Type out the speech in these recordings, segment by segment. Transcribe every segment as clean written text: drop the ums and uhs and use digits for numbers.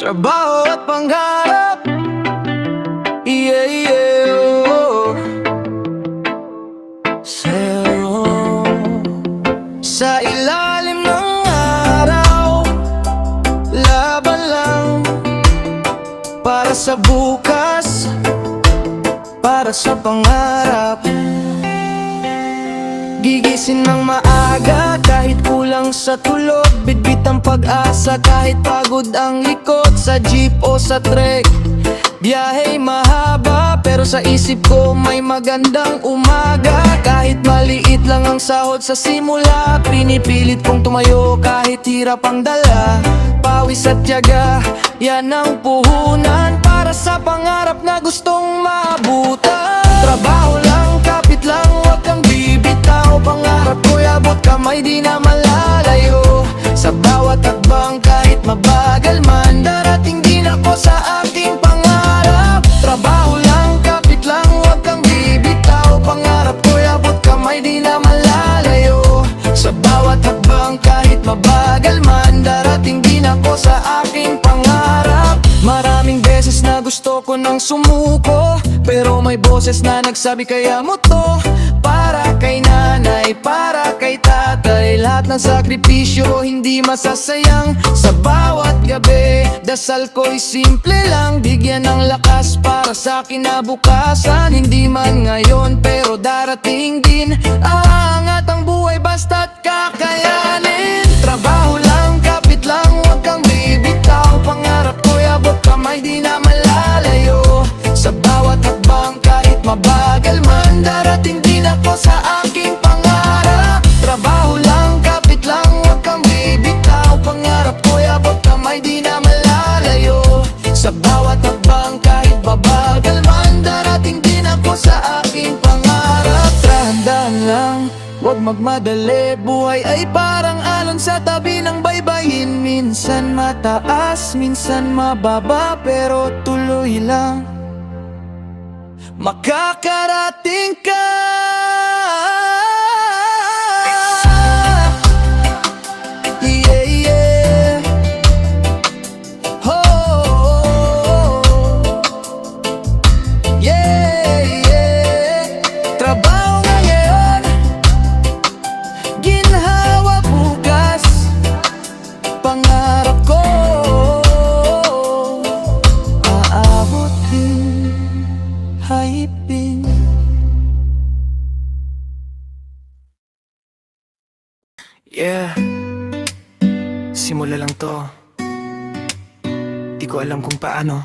trabaho at pangarap. Yeah, yeah, oh. Sa'yo, sa ilalim ng araw, laban lang para sa bukas, para sa pangarap. Gigising ng maaga kahit kulang sa tulog, bitbit ang pag-asa kahit pagod ang likod. Sa jeep o sa trek, biyahey mahaba, pero sa isip ko may magandang umaga. Kahit maliit lang ang sahod sa simula, pinipilit kong tumayo kahit hirap ang dala. Pawis at tiyaga, yan ang puhunan para sa pangarap na gustong maabutan. Trabaho lang, kapit lang, huwag kang bibitaw. Pangarap ko'y abot kamay, di na malalayo. Sa bawat hakbang kahit mabagal man, darating din ako sa aking pangarap. Trabaho lang, kapit lang, huwag kang bibitaw. Pangarap ko'y abot kamay, di na malalayo. Sa bawat hakbang kahit mabagal man, darating din ako sa aking pangarap. Maraming beses na gusto ko nang sumuko, pero may boses na nagsabi kaya mo to. Para kay nanay, para kay tatay, lahat ng sakripisyo hindi masasayang. Sa bawat gabi, dasal ko'y simple lang, bigyan ng lakas para sa kinabukasan. Hindi man ngayon pero darating din, aangat ang buhay basta't kakayanin. Trabaho lang, kapit lang, huwag kang bibitaw. Pangarap ko'y abot kamay, di na malalayo. Sa bawat hakbang kahit mabagal man, darating din ako sa aking pangarap. Trabaho lang, kapit lang, huwag kang bibitaw. Pangarap ko'y abot kamay, di na malalayo. Sa bawat hakbang kahit mabagal man, darating din ako sa aking pangarap. Dahan-dahan lang, huwag magmadali, buhay ay parang alon sa tabi ng baybayin. Minsan mataas, minsan mababa, pero tuloy lang, makakarating ka. Yeah, yeah. Oh, yeah, yeah. Trabaho nga ngayon, ginhawa bukas, pangarap ko aabot din, haipin. Yeah, simula lang to, di ko alam kung paano,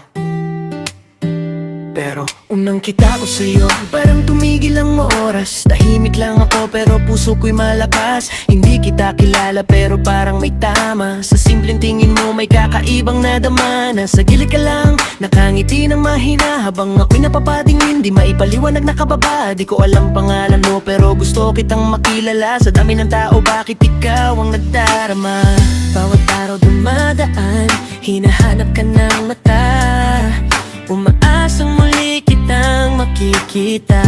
pero unang kita ko sa'yo, parang tumigil ang oras. Tahimik lang ako pero puso ko'y malakas. Hindi kita kilala pero parang may tama. Sa simpleng tingin mo may kakaibang nadama. Nasa gilid ka lang, nakangiti ng mahina, habang ako'y napapatingin, di maipaliwanag nakababa. Di ko alam pangalan mo pero gusto kitang makilala. Sa dami ng tao bakit ikaw ang nagdarama? Bawat araw dumadaan, hinahanap ka ng mata, umaasang muli kitang makikita.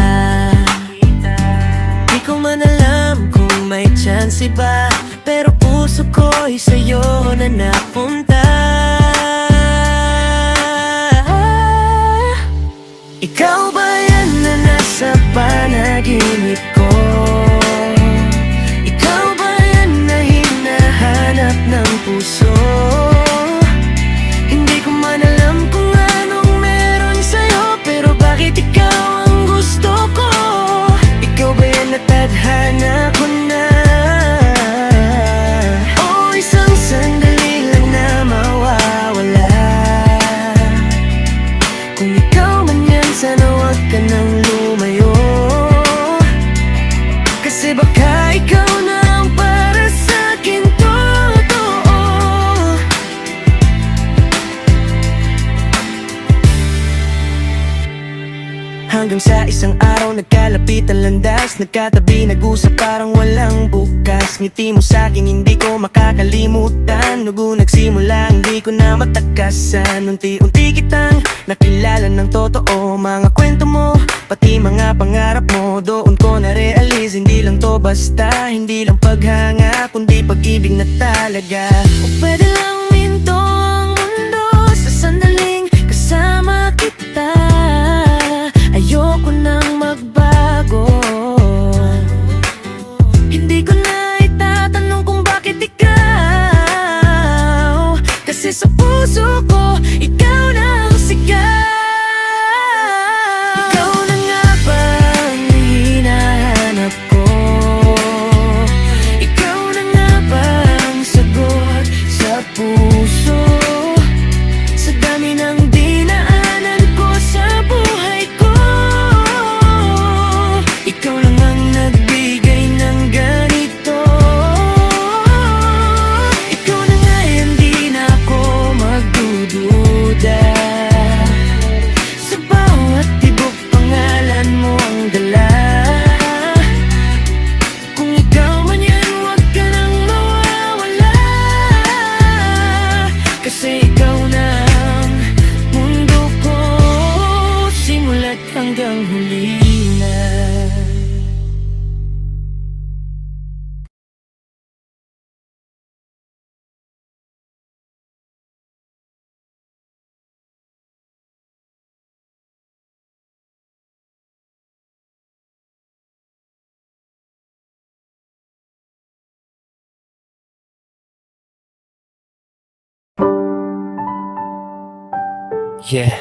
Di ko man alam kung may chance ba, pero puso ko'y sa'yo na napunta. Ikaw ba yan na nasa panaginip ko? Ikaw ba yan na hinahanap ng puso? Hindi ko man alam kung anong meron sa'yo, pero bakit ikaw ang gusto ko? Ikaw ba yan na tadhana ko na? O isang sandali lang na mawawala? Kung ikaw man yan, sana wag ka nang lumayo, kasi baka ikaw na ang para sa'kin totoo. Hanggang sa isang araw nagkalapit ang landas, nagkatabi, nag-usap parang walang bukas. Ngiti mo sa'king hindi ko makakalimutan. Nugo nagsimula hindi ko na matakasan. Unti-unti kitang nakilala ng totoo. Mga kwento mo, pati mga pangarap mo, doon ko na-realize hindi lang to basta, hindi lang paghanga, kundi pag-ibig na talaga. O pwede lang minto ang mundo Kasi sa puso ko, ikaw na ang sigaw. Ikaw na nga ba ang hinahanap ko? Ikaw na nga ba ang sagot sa puso? Sa dami ng dinaanan ko sa buhay ko, ikaw lang ang nagbigay ng ganito. Ikaw na nga, hindi na ako magdududa. Sa bawat tibok, pangalan mo ang dala. Kung ikaw man yan, huwag ka nang mawawala. Kasi ikaw na ang mundo ko, simula't hanggang huli na. Yeah,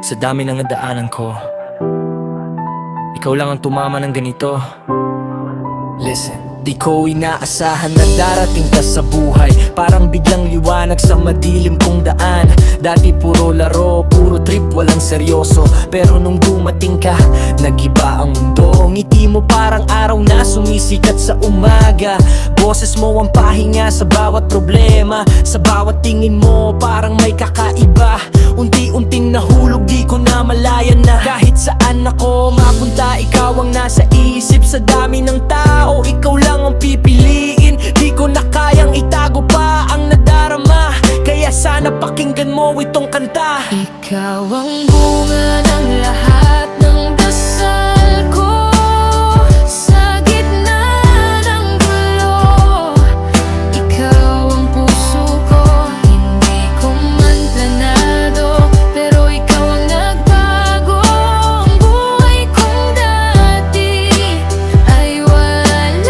sa dami ng nadaanan ko, ikaw lang ang tumama ng ganito. Listen, di ko inaasahan na darating ka sa buhay. Parang biglang liwanag sa madilim kong daan. Dati puro laro, puro trip, walang seryoso. Pero nung dumating ka, nag-iba ang mundo. Ngiti mo parang araw na sumisikat sa umaga. Boses mo ang pahinga sa bawat problema. Sa bawat tingin mo parang may kakaiba. Unti-unting nahulog, di ko na malayan na. Kahit saan ako mapunta, ikaw ang nasa isip. Sa dami ng tao, ikaw lang ang pipiliin. Di ko na kayang itago pa ang nadarama. Kaya sana pakinggan mo itong kanta. Ikaw ang bunga ng lahat ng dasal ko. Sa gitna ng gulo, ikaw ang puso ko. Hindi ko man planado, pero ikaw ang nagbago. Ang buhay kong dati ay walang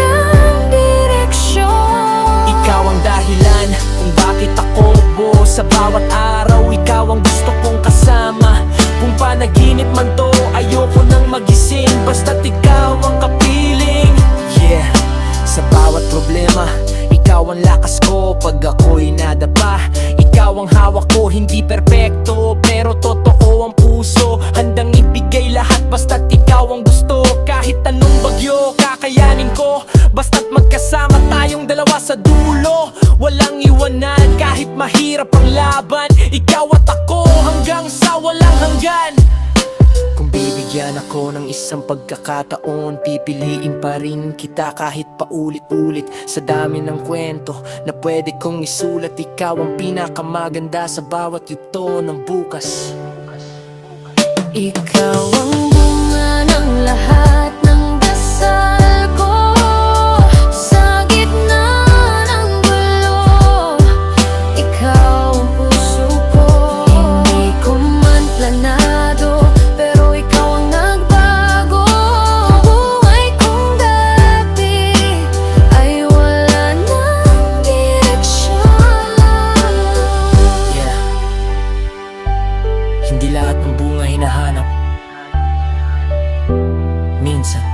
direksyon. Ikaw ang dahilan kung bakit ako buo. Sa bawat araw, ikaw ang gusto kong kasama. Kung panaginip man to, ayoko nang magising. Basta't ikaw ang kapiling. Yeah, sa bawat problema, ikaw ang lakas ko pag ako'y nadapa. Ikaw ang hawak ko, hindi perpekto, pero totoo ang puso. Handang ibigay lahat basta't ikaw ang gusto. Kahit anong bagyo, kakayanin ko. Basta't magkasama tayong dalawa sa dulo. Walang iwanan kahit mahirap ang laban. Ikaw at ako hanggang sa walang hanggan. Kung bibigyan ako ng isang pagkakataon, pipiliin pa rin kita kahit paulit-ulit. Sa dami ng kwento na pwede kong isulat, ikaw ang pinakamaganda sa bawat yugto ng bukas. Ikaw ang bunga ng lahat ng dasal ko. Sa gitna ng gulo, ikaw ang puso ko. Hindi ko man planado, pero ikaw ang nagbago. Ang buhay kong dati ay wala ng direksyon. Yeah, hindi lahat ng bunga hinahanap. Minsan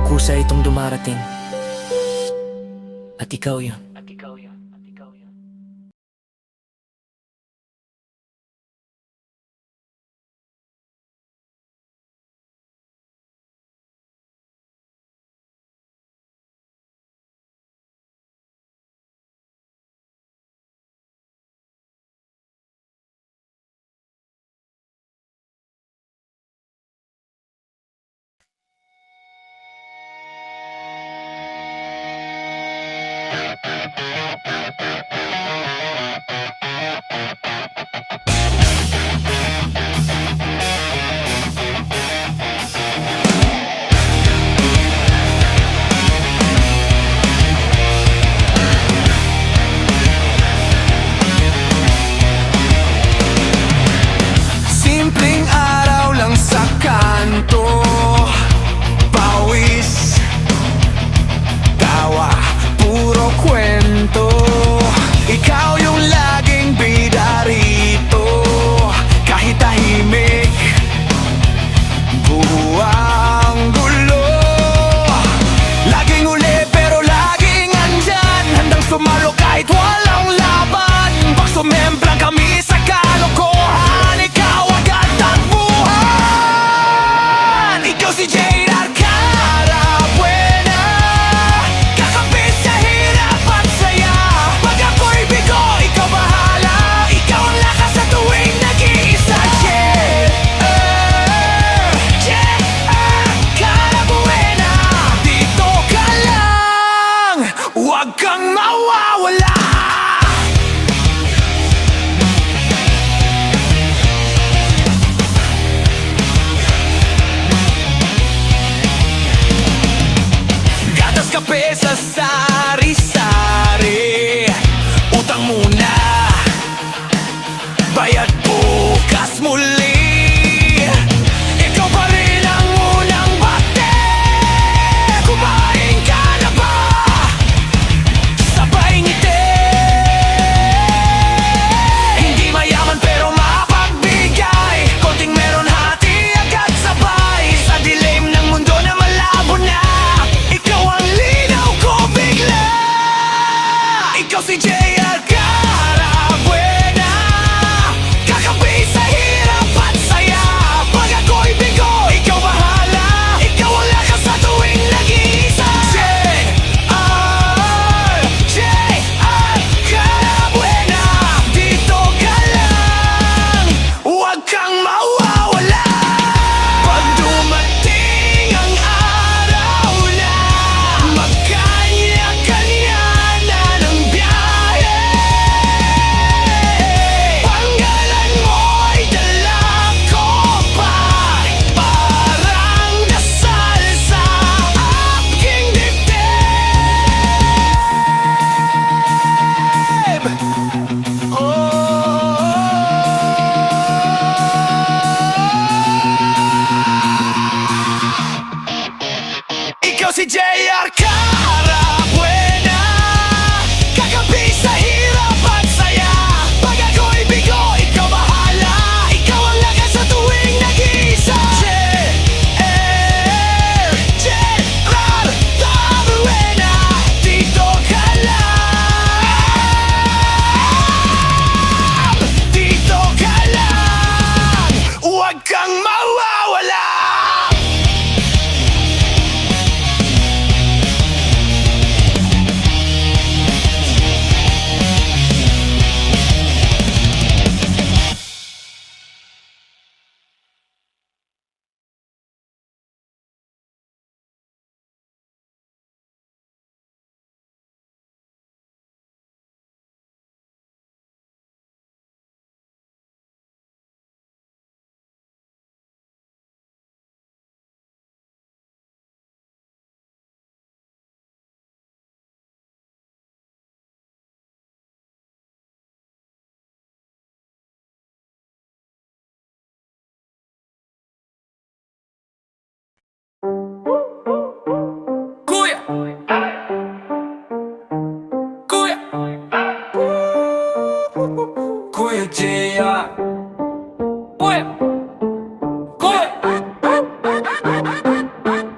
kusa itong dumarating, at ikaw yun. Puro kwento. mawawala. Gatas kape sa sari-sari, utang muna, bayad bukas muli. Ikaw pa rin ang unang bate. Kumain ka na ba? Sabay ngiti. Hindi mayaman pero mapagbigay, konting meron hati agad sabay. Sa dilim ng mundo na malabo na, ikaw ang linaw ko bigla. Ikaw si JR Carabuena, kakapi sa hirap at saya. Pag ako'y bigo, ikaw bahala. Ikaw ang lakas sa tuwing nag-iisa. JR Carabuena, dito ka lang, huwag kang mawawala. Pag dumating ang araw na magkanya-kanya na ng biyahe, panggalan mo'y dala ko pa, parang dasal sa aking dibdib. Ikaw si JR Carabuena, kakapi sa hirap at saya. Pag ako'y bigo, ikaw bahala. Ikaw ang lakas sa tuwing nag-iisa. JR Carabuena, dito ka lang, dito ka lang, huwag kang mawawala. Kuya, Kuya, Kuya JR, Kuya, Kuya.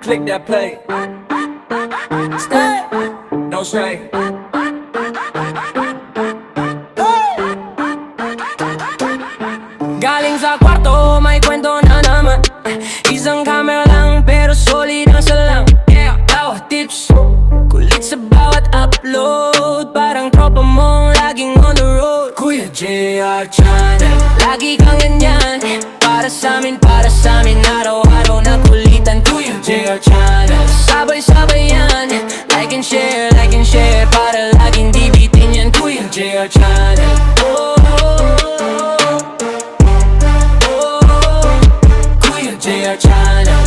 Click that play. Stay, no stray. Galing sa kwarto, may kwento na naman. Isang camera lang pero solid ang salang. Yeah, bawat tips, kulit sa bawat upload. Parang tropa mong laging on the road. Kuya JR Channel, lagi kang ganyan. Para sa amin, araw-araw na kulitan. Kuya JR Channel, sabay-sabay yan. Like and share, para laging di bitin yan. Kuya JR Channel, oh, Kuya JR Channel,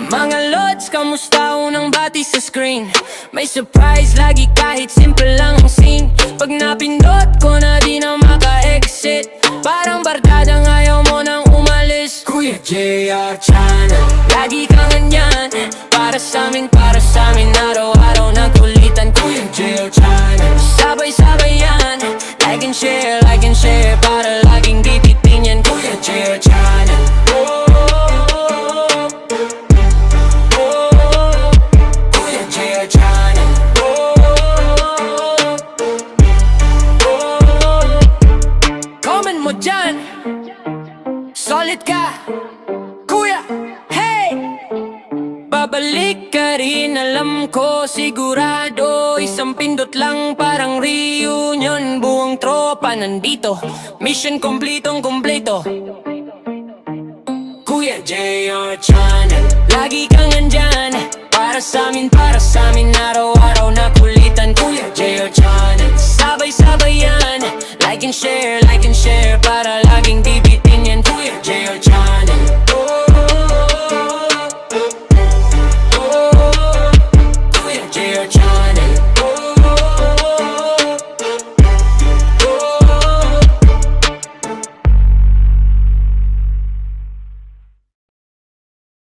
mga lods, kamusta? Unang bati sa screen. May surprise lagi kahit simple lang ang scene. Pag napindot ko na di na maka-exit, parang barkadang ayaw mo nang umalis. Kuya JR Channel, lagi kang ganyan. Para sa amin, araw-araw na kulitan. Kuya JR Channel, sabay-sabay yan. Like and share, para laging di bitin yan. Kuya JR Channel, Kuya JR Channel, comment mo dyan, solid ka, Kuya, hey! Babalik ka rin, alam ko, sigurado. Isang pindot lang, parang reunion. Buong tropa nandito, mission kompletong kompleto. Kuya JR Channel, Lagi kang andyan para sa amin araw-araw na kulitan. Kuya J o John, sabay-sabay yan. Like and share para laging bibit